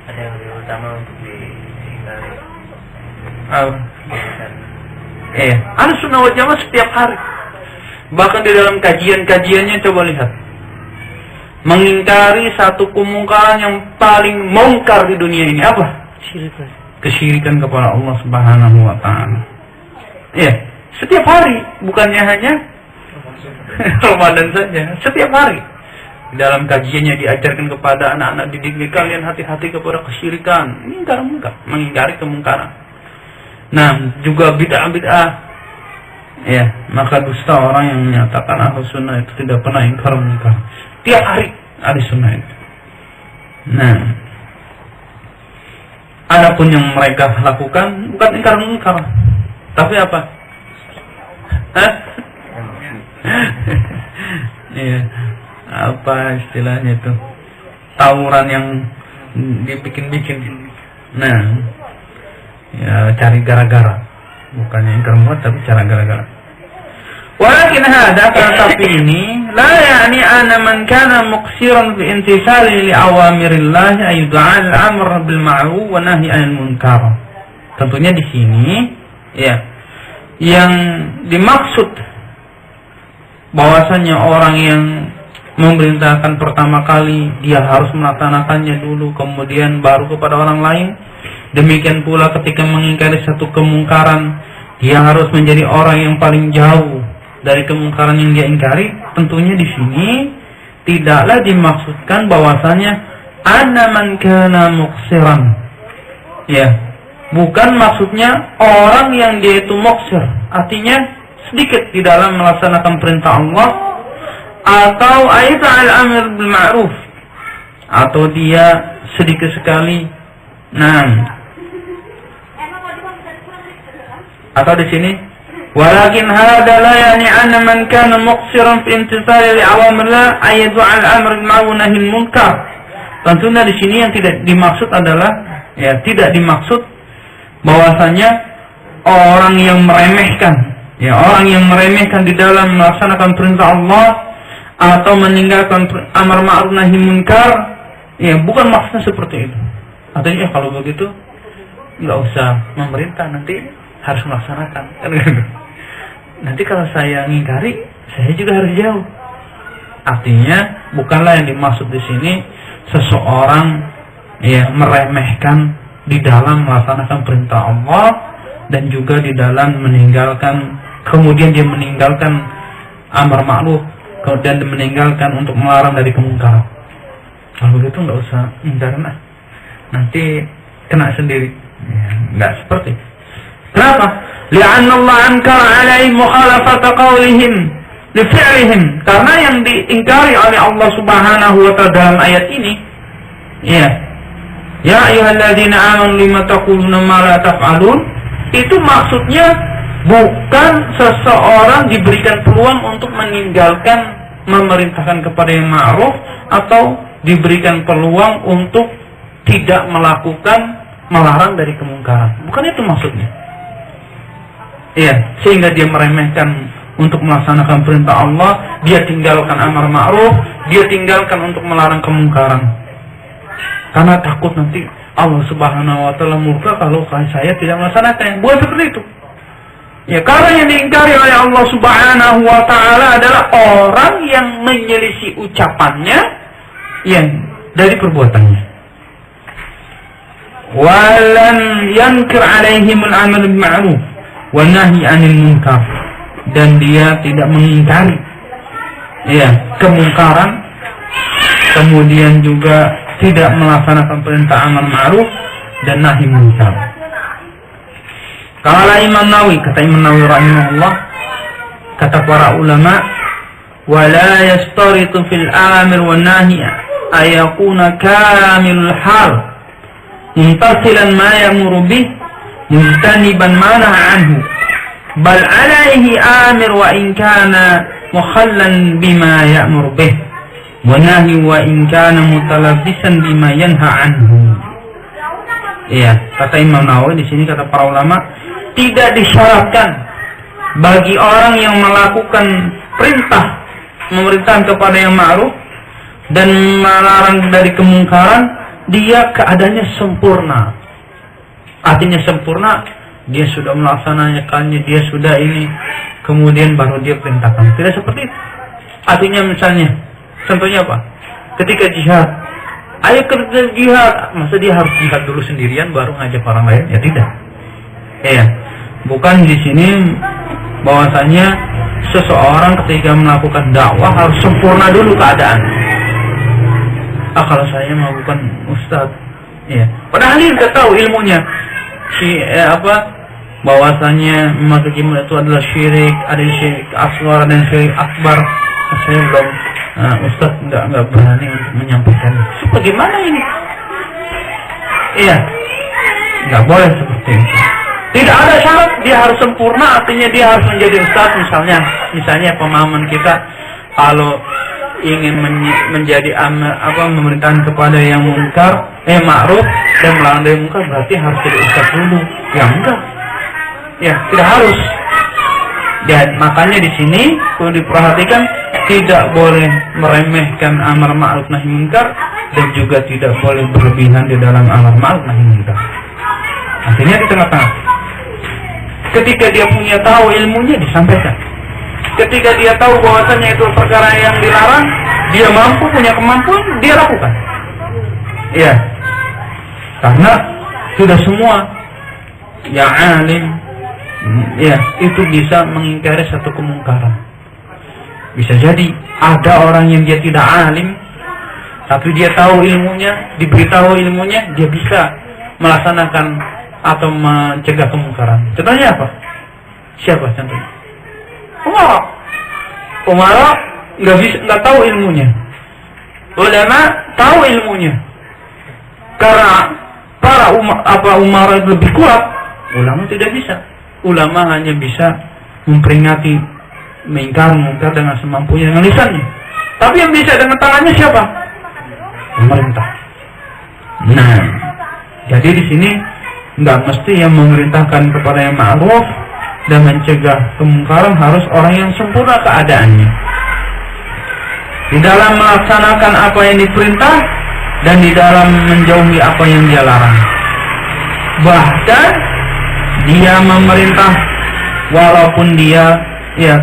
Ada yang lebih utama untuk dihindari. Iya, Ahlussunnah wal Jamaah setiap hari, bahkan di dalam kajian-kajiannya coba lihat, mengingkari satu kemungkaran yang paling mungkar di dunia ini apa? Kesyirikan kepada Allah Subhanahu wa taala. Iya, setiap hari, bukannya hanya Ramadan saja, setiap hari. Di dalam kajiannya diajarkan kepada anak-anak didik, kalian hati-hati kepada kesyirikan, mengingkari kemungkaran. Nah, juga bid'ah-bid'ah. Ya, maka dusta orang yang menyatakan Ahlussunnah itu tidak pernah ingkar munkar. Tiap hari Ahlussunnah itu. Nah, adapun yang mereka lakukan bukan ingkar munkar, tapi apa? Hah? Iya, apa istilahnya itu? Tawuran yang dibikin-bikin. Nah, ya cari gara-gara, bukannya ingkar munkar tapi cara gara-gara. Walakin hada, tetapi ini la ya'ni anna man kana muqsiran fi intisali li awamirillah ayyud'al al-amr bil ma'ruf wa nahy 'anil munkar. Tentunya di sini ya yang dimaksud bahwasanya orang yang memerintahkan pertama kali dia harus melaksanakannya dulu, kemudian baru kepada orang lain. Demikian pula ketika mengingkari satu kemungkaran, dia harus menjadi orang yang paling jauh dari kemungkaran yang dia ingkari. Tentunya di sini tidaklah dimaksudkan bahwasanya anna man kana muqsiran. Ya, bukan maksudnya orang yang dia itu muqsir, artinya sedikit di dalam melaksanakan perintah Allah, atau aita'al amr bil ma'ruf, atau dia sedikit sekali. Nah, atau di sini walakin hada la yani anna man kana muqsiran fi intisari li awamirillah ayyad'al amr bil ma'ruf wa nahy munkar. Tentunya di sini yang tidak dimaksud adalah tidak dimaksud bahwasanya orang yang meremehkan, orang yang meremehkan di dalam melaksanakan perintah Allah atau meninggalkan amar ma'ruf nahi munkar, bukan maksudnya seperti itu. Artinya kalau begitu nggak usah memerintah, nanti harus melaksanakan, kan gitu. Nanti kalau saya ngingkari, saya juga harus jauh. Artinya bukanlah yang dimaksud di sini seseorang meremehkan di dalam melaksanakan perintah Allah dan juga di dalam meninggalkan, kemudian dia meninggalkan amar ma'ruf dan meninggalkan untuk melarang dari kemungkaran. Kalau begitu nggak usah ingkarin, nanti kena sendiri. Nggak seperti. Kenapa? Li'anna Allah ankara alaihim mukhalafata qawlihim li fi'lihim. Karena yang diingkari oleh Allah Subhanahu wa ta'ala dalam ayat ini, ya ayyuhalladzina amanu lima taquluna ma la taf'alun, itu maksudnya bukan seseorang diberikan peluang untuk meninggalkan memerintahkan kepada yang ma'ruf atau diberikan peluang untuk tidak melakukan melarang dari kemungkaran. Bukan itu maksudnya. Sehingga dia meremehkan untuk melaksanakan perintah Allah, dia tinggalkan amar ma'ruf, dia tinggalkan untuk melarang kemungkaran. Karena takut nanti Allah Subhanahu wa ta'ala murka kalau saya tidak melaksanakan. Bukan seperti itu. Karena yang diingkari oleh Allah Subhanahu wa ta'ala adalah orang yang menyelisih ucapannya dari perbuatannya. Walan yankir alaihimul amal bil ma'ruf wa nahy 'anil munkar, dan dia tidak mengingkari kemungkaran, kemudian juga tidak melaksanakan perintah amar ma'ruf dan nahi munkar. Kala Imam Nawawi, kata Imam Nawawi rahimahullah, kata para ulama, ولا يشترط في الآمر والناهي أن يكون كامل الحال ممتثلا ما يأمر به مجتنبا ما نهى عنه بل عليه آمر وإن كان مخلا بما يأمر به ونهي وإن كان متلبسا بما ينهى عنه. Iya, kata Imam Nawawi di sini, kata para ulama, tidak disyaratkan bagi orang yang melakukan memerintahkan kepada yang ma'ruf dan melarang dari kemungkaran, dia keadaannya sempurna. Artinya sempurna, dia sudah melaksanakannya, dia sudah ini, kemudian baru dia perintahkan. Tidak seperti itu. Artinya misalnya, contohnya apa? Ketika jihad, ayo kerja jihad, masa dia harus jihad dulu sendirian baru ngajak orang lain? Ya tidak. Ya, bukan di sini bahwasanya seseorang ketika melakukan dakwah harus sempurna dulu keadaan. Kalau saya mah bukan ustadz, ya. Padahal dia sudah tahu ilmunya. Bahwasanya memakai jimat itu adalah syirik, ada syirik asghar dan syirik akbar. Saya belum, ustadz nggak berani untuk menyampaikan. Bagaimana ini? Iya, nggak boleh seperti itu. Tidak ada syarat dia harus sempurna, artinya dia harus menjadi ustadz misalnya pemahaman kita kalau ingin menjadi memerintahkan kepada yang ma'ruf dan melarang dari munkar berarti harus jadi ustadz dulu. Ya enggak. Ya, tidak harus. Dan makanya di sini perlu diperhatikan, tidak boleh meremehkan amar ma'ruf nahi munkar dan juga tidak boleh berlebihan di dalam amar ma'ruf nahi munkar. Artinya di tengah-tengah. Ketika dia punya tahu ilmunya disampaikan. Ketika dia tahu bahwasanya itu perkara yang dilarang, dia mampu, punya kemampuan, dia lakukan. Ya, karena sudah semua yang alim, ya, itu bisa mengingkari satu kemungkaran. Bisa jadi ada orang yang dia tidak alim, tapi dia tahu ilmunya, diberitahu ilmunya, dia bisa melaksanakan atau mencegah kemungkaran. Contohnya apa? Siapa contohnya? Umar nggak tahu ilmunya. Ulama tahu ilmunya. Karena para Umar lebih kuat, ulama tidak bisa. Ulama hanya bisa memperingati, mengingkar dengan semampunya dengan lisannya. Tapi yang bisa dengan tangannya siapa? Pemerintah. Nah, jadi di sini nggak mesti yang memerintahkan kepada yang ma'ruf dan mencegah kemungkaran harus orang yang sempurna keadaannya di dalam melaksanakan apa yang diperintah dan di dalam menjauhi apa yang dia larang. Bahkan dia memerintah walaupun dia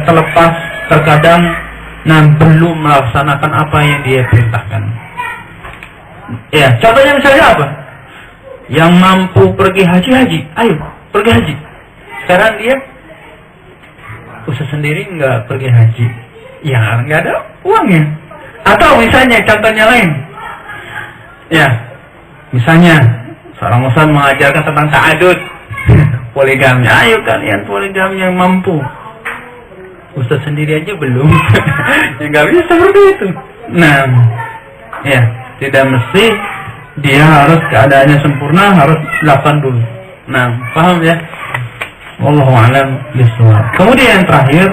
terlepas terkadang belum melaksanakan apa yang dia perintahkan. Ya, contohnya misalnya apa? Yang mampu pergi haji, ayo pergi haji. Sekarang dia usaha sendiri nggak pergi haji, ya nggak ada uangnya. Atau misalnya contohnya lain, ya misalnya seorang ustaz mengajarkan tentang ta'adud, poligami, ayo kalian poligami yang mampu. Ustaz sendiri aja belum, ya nggak bisa seperti itu. Nah, ya tidak mesti dia harus keadaannya sempurna, harus 8 dulu. Nah, paham ya? Wallahu a'lam bishawab. Kemudian yang terakhir,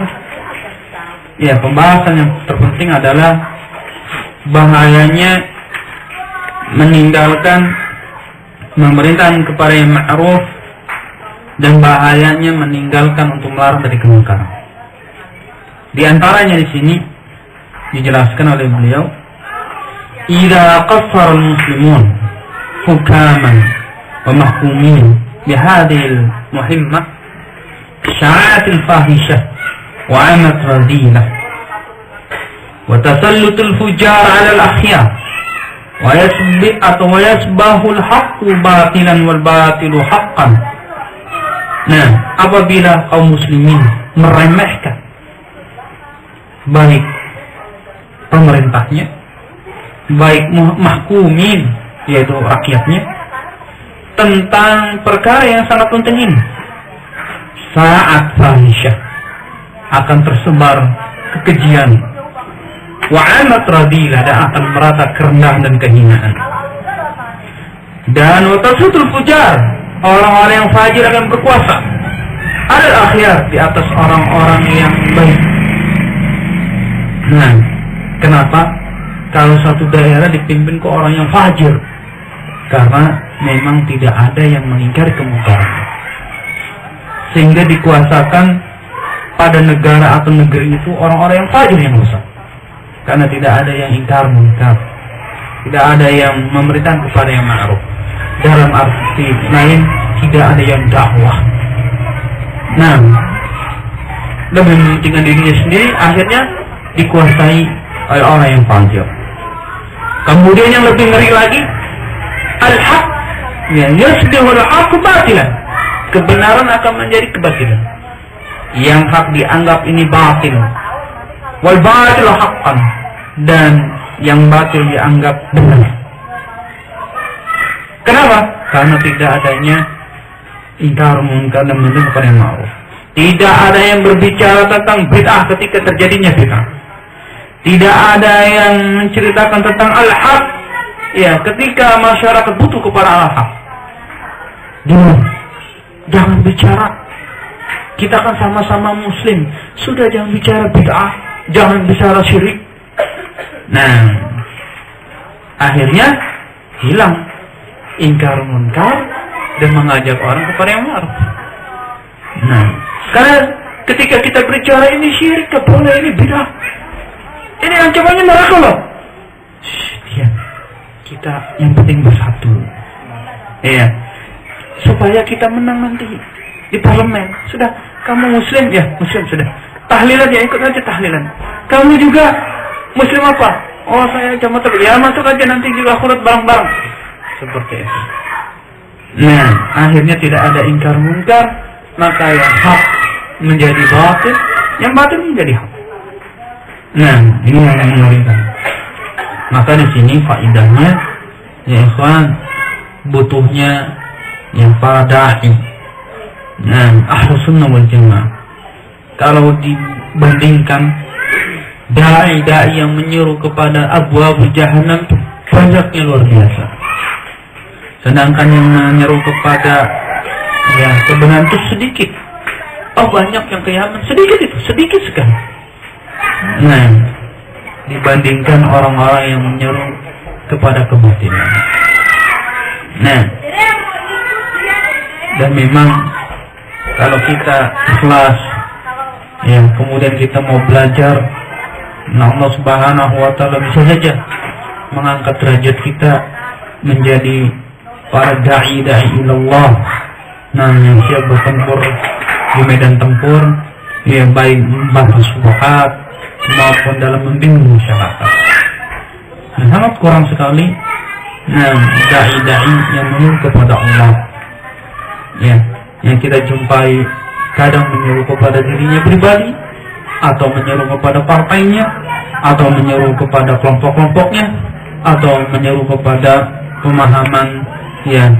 ya pembahasan yang terpenting adalah bahayanya meninggalkan memerintahkan kepada yang ma'ruf dan bahayanya meninggalkan untuk melarang dari kemungkaran. Di antaranya di sini dijelaskan oleh beliau, idza qassara al-muslimun hukaman wa mahkumin bihadhihi al-muhimmah sya'at al-fahishah wa amat radilah wa tasallut al-fujar 'ala al-akhyar wa yasbahu al-haqqu batilan wal batilu haqqan. Nah, apabila kaum muslimin meremehkan baik pemerintahnya, baik mahkumin, yaitu rakyatnya, tentang perkara yang sangat penting ini, saat fahisyah akan tersebar kekejian wa 'amat radilah, dan akan merata kerendahan dan kehinaan. Dan wa tasutul fujar, orang-orang yang fajir akan berkuasa. Ada akhyar, di atas orang-orang yang baik. Nah, kenapa? Kalau satu daerah dipimpin ke orang yang fajir, karena memang tidak ada yang mengingkari kemungkaran, sehingga dikuasakan pada negara atau negeri itu orang-orang yang fajir yang besar, karena tidak ada yang ingkar munkar, tidak ada yang memerintah kepada yang ma'ruf. Dalam arti lain, tidak ada yang dakwah. Nah, lebih mementingkan dirinya sendiri, akhirnya dikuasai oleh orang yang fajir. Kemudian yang lebih ngeri lagi, al-haq, ya, yasbihul haqq batilan, kebenaran akan menjadi kebatilan. Yang hak dianggap ini batil, wal batil haqqan, dan yang batil dianggap benar. Kenapa? Karena tidak adanya ingkar munkar dan menuntut kepada yang ma'ruf. Tidak ada yang berbicara tentang bid'ah ketika terjadinya bid'ah. Tidak ada yang menceritakan tentang al-haq, ya, ketika masyarakat butuh kepada al-haq. Jangan bicara, kita kan sama-sama muslim, sudah jangan bicara bid'ah, jangan bicara syirik. Nah, akhirnya hilang ingkar munkar dan mengajak orang kepada yang ma'ruf. Nah, karena ketika kita berbicara ini syirik, boleh, ini bid'ah, ini ancamannya neraka loh. Diam. Kita yang penting bersatu. Iya. Supaya kita menang nanti di parlemen. Sudah, kamu muslim ya, muslim sudah. Tahlilan ya, ikut aja tahlilan. Kamu juga muslim apa? Oh, saya jamaah tabligh. Ya, masuk aja nanti juga akhirat bareng-bareng. Seperti itu. Nah, akhirnya tidak ada ingkar munkar, maka yang hak menjadi batil, yang batil menjadi hak. Nah, ini yang mengerikan. Maka di sini faedahnya, ya ikhwan, butuhnya yang para da'i. Nah, Ahlus Sunnah wal Jamaah. Kalau dibandingkan da'i-da'i yang menyuruh kepada abwab jahannam, banyaknya luar biasa. Sedangkan yang menyeru kepada ya kebenaran itu sedikit. Oh, banyak yang kiamat, sedikit itu, sedikit sekali. Nah, dibandingkan orang-orang yang menyeru kepada kebatilan. Nah, dan memang kalau kita ikhlas, ya, kemudian kita mau belajar, nah Allah Subhanahu wa Ta'ala bisa saja mengangkat derajat kita menjadi para da'i ilallah. Nah, yang siap bertempur di medan tempur, ya, baik membahas syubhat maupun dalam membimbing masyarakat. Nah, sangat kurang sekali da'i yang menyuruh kepada Allah, ya, yang kita jumpai kadang menyuruh kepada dirinya pribadi, atau menyuruh kepada partainya, atau menyuruh kepada kelompok-kelompoknya, atau menyuruh kepada pemahaman syiah.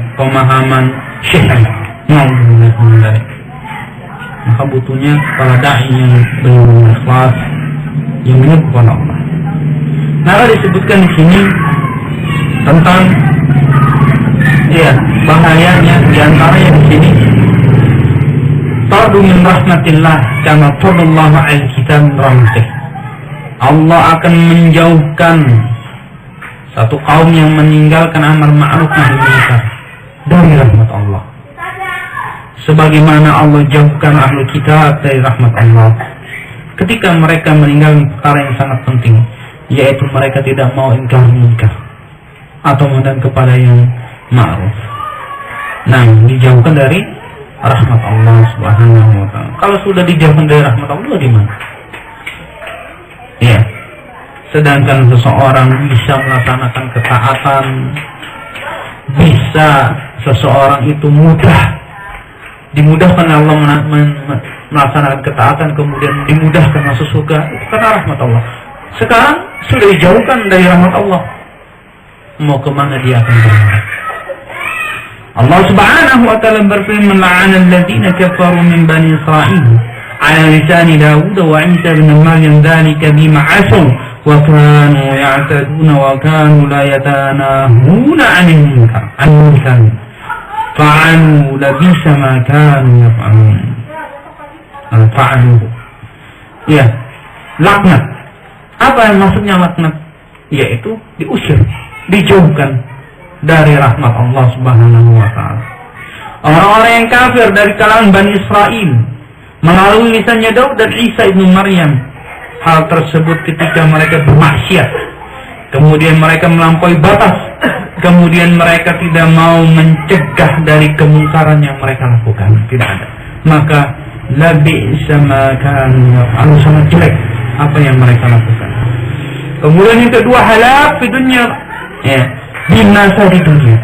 Maka butuhnya para da'i yang berikhlas, yang menyuruh kepada Allah. Maka disebutkan di sini tentang bahayanya di antaranya di sini tardu min rahmatillah kama tardallahu al-kitab min rahmatih. Allah akan menjauhkan satu kaum yang meninggalkan amar ma'ruf nahi munkar dari rahmat Allah, sebagaimana Allah jauhkan ahlu kitab dari rahmat Allah ketika mereka meninggalkan perkara yang sangat penting, yaitu mereka tidak mau ingkar munkar atau menentang kepada yang ma'ruf. Nah, dijauhkan dari rahmat Allah Subhanahu wa Ta'ala. Kalau sudah dijauhkan dari rahmat Allah, gimana? Ya. Sedangkan seseorang bisa melaksanakan ketaatan, bisa seseorang itu dimudahkan Allah melaksanakan ketaatan, kemudian dimudahkan masuk surga, itu karena rahmat Allah. Sekarang sudah dijauhkan dari rahmat Allah, mau kemana dia akan berada? Allah Subhanahu wa Ta'ala berfirman, la'ana alladziina kafaru min bani Israil ala lisani Daud wa Isa ibn Maryam dzalika bima 'asaw wa kanu ya'taduna wa kanu la yatanahuna 'anil munkar fa'alu labisa ma kanu yaf'alun. Fa'alu. Ya, laknat. Apa yang maksudnya laknat? Yaitu diusir, dijauhkan dari rahmat Allah Subhanahu wa taala. Orang-orang yang kafir dari kalangan Bani Israel melalui lisannya Daud dan Isa ibnu Maryam. Hal tersebut ketika mereka bermaksiat, kemudian mereka melampaui batas, kemudian mereka tidak mau mencegah dari kemungkaran yang mereka lakukan, tidak ada. Maka labi'sa ma kanu yaf'alun, sangat jelek apa yang mereka lakukan. Kemudian yang kedua, halak di dunia, ya, binasa di dunia.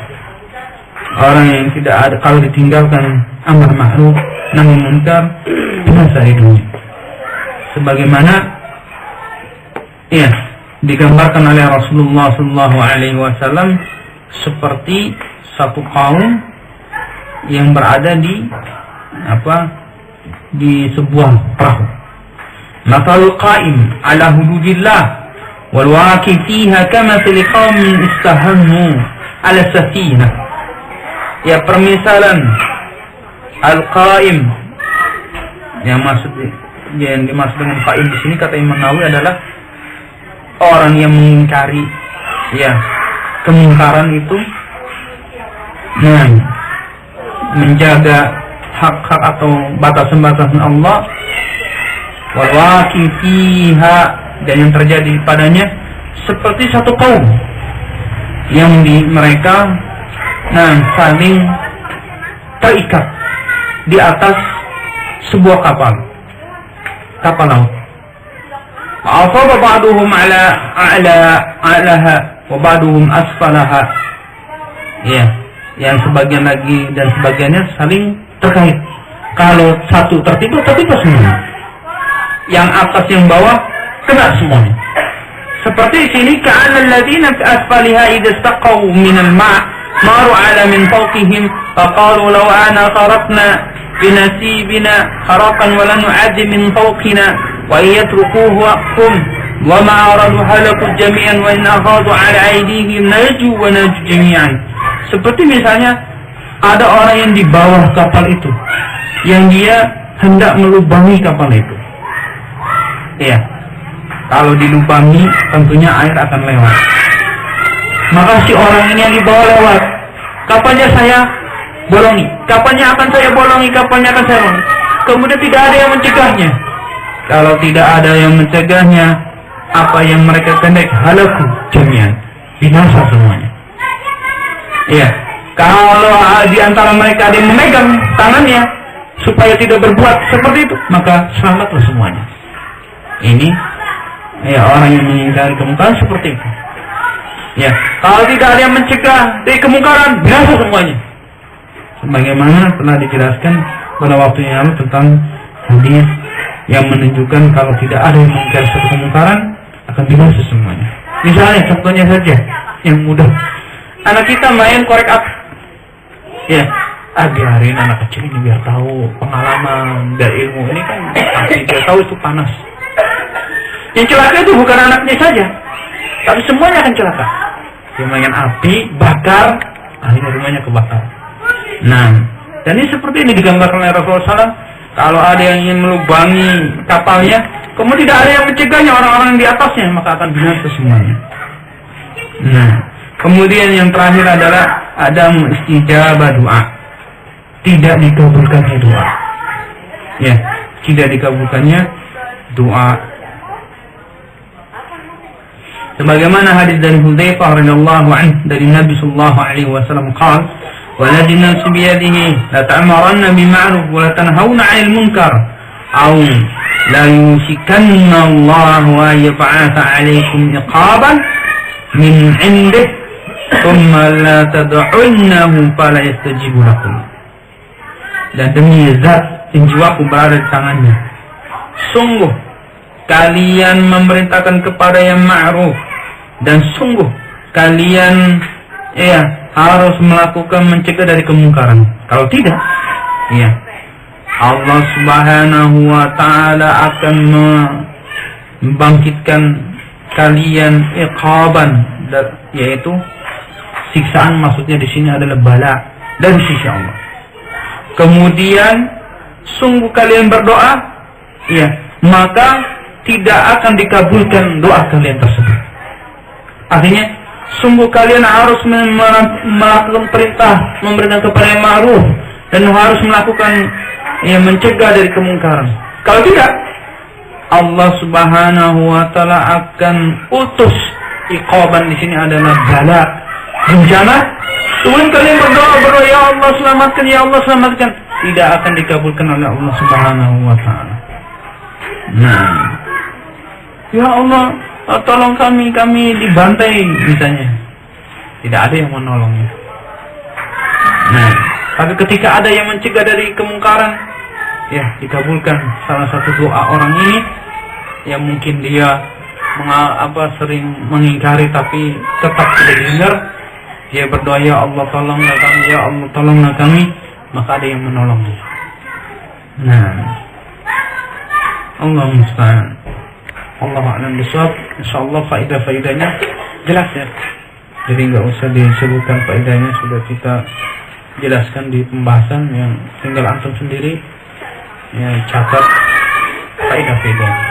Orang yang tidak ada, kalau ditinggalkan amar ma'ruf nahi munkar, binasa di dunia. Sebagaimana ya digambarkan oleh Rasulullah SAW seperti satu kaum yang berada di sebuah perahu. Masalul qaim ala hududillah wal waqi fiha kamathali qaumin istahammu ala safinah. Ya, permisalan al-qaim yang dimaksud dengan qaim di sini kata Imam Nawawi adalah orang yang mengingkari ya kemungkaran itu, menjaga hak-hak atau batasan-batasan Allah, wal waqi fiha, dan yang terjadi padanya seperti satu kaum yang mereka saling terikat di atas sebuah kapal laut. Asaba ba'duhum a'laha wa ba'duhum asfalaha. Ya, yang sebagian lagi dan sebagiannya saling terkait. Kalau satu tertimpa semua. Yang atas yang bawah kena semuanya. Seperti sini ka'anal ladzina fi asfaliha idza istaqaw min al-ma' maru 'ala min fawqihim faqalu law ana kharaqna binasibina kharaqan wa lan nu'addi min fawqina wa yatrukuhum wa ma aradu halaku jami'an wa in akhadhu 'ala aydihim naju wa naju jami'an. Seperti misalnya ada orang yang di bawah kapal itu yang dia hendak melubangi kapal itu. Iya. Kalau dilubangi tentunya air akan lewat. Maka si orang ini yang di bawah lewat, kapannya saya bolongi, kapannya akan saya bolongi, kapannya akan saya bolongi. Kemudian tidak ada yang mencegahnya. Kalau tidak ada yang mencegahnya, apa yang mereka kehendaki? Halaku jami'an, binasa semuanya. Iya. Kalau di antara mereka ada yang memegang tangannya supaya tidak berbuat seperti itu, maka selamatlah semuanya. Ini ya orang yang mengingkari kemungkaran seperti itu. Ya, kalau tidak ada yang mencegah dari kemungkaran, binasa semuanya. Sebagaimana telah dijelaskan pada waktu yang lalu tentang hadis yang menunjukkan kalau tidak ada yang mengingkari satu kemungkaran, akan binasa semuanya. Misalnya contohnya saja yang mudah, anak kita main korek api. Ya, biarin anak kecil ini biar tahu pengalaman, biar ilmu. Ini kan api, biar tahu itu panas. Yang celaka itu bukan anaknya saja, tapi semuanya akan celaka. Dia main api, bakar, akhirnya rumahnya kebakar. Dan ini seperti ini digambarkan oleh Rasulullah SAW. Kalau ada yang ingin melubangi kapalnya, kemudian tidak ada yang mencegahnya, orang-orang di atasnya, maka akan binasa semuanya. Kemudian yang terakhir adalah adam istijabah doa. Tidak dikabulkannya doa. Ya, tidak dikabulkannya doa. Sebagaimana hadis dari Hudzaifah radhiyallahu anhu dari Nabi sallallahu alaihi wasallam qala waladhi nafsi biyadihi la ta'maranna bil ma'ruf wa la tanhauna 'anil munkar aw la yusikanna Allah wa yab'atha 'alaykum iqaban min 'indih thumma la tad'unnahu fala yastajibu lakum. Dan demi zat yang jiwaku berada di tangannya, sungguh kalian memerintahkan kepada yang ma'ruf, dan sungguh kalian harus melakukan mencegah dari kemungkaran. Kalau tidak, Allah Subhanahu wa ta'ala akan membangkitkan kalian iqaban, yaitu siksaan, maksudnya di sini adalah bala dari sisi Allah. Kemudian sungguh kalian berdoa, ya, maka tidak akan dikabulkan doa kalian tersebut. Artinya, sungguh kalian harus melakukan perintah, memberikan kepada yang ma'ruf, dan harus melakukan, ya, mencegah dari kemungkaran. Kalau tidak, Allah Subhanahu wa taala akan utus iqaban, di sini adalah bala, bencana. Sebelum kalian berdoa, ya Allah selamatkan, ya Allah selamatkan, tidak akan dikabulkan oleh Allah Subhanahu wa taala. Nah, ya Allah, tolong kami dibantai misalnya. Tidak ada yang menolongnya. Nah, tapi ketika ada yang mencegah dari kemungkaran, ya, dikabulkan salah satu doa orang ini. Yang mungkin dia sering mengingkari tapi tetap tidak didengar. Dia berdoa, ya Allah tolonglah kami, ya Allah tolonglah kami, maka ada yang menolongnya. Nah, Allah musta'an. Allah a'lam bishawab. Insyaallah faedah-faedahnya jelas ya. Jadi nggak usah disebutkan faedahnya, sudah kita jelaskan di pembahasan, yang tinggal antum sendiri ya catat faedah-faedahnya.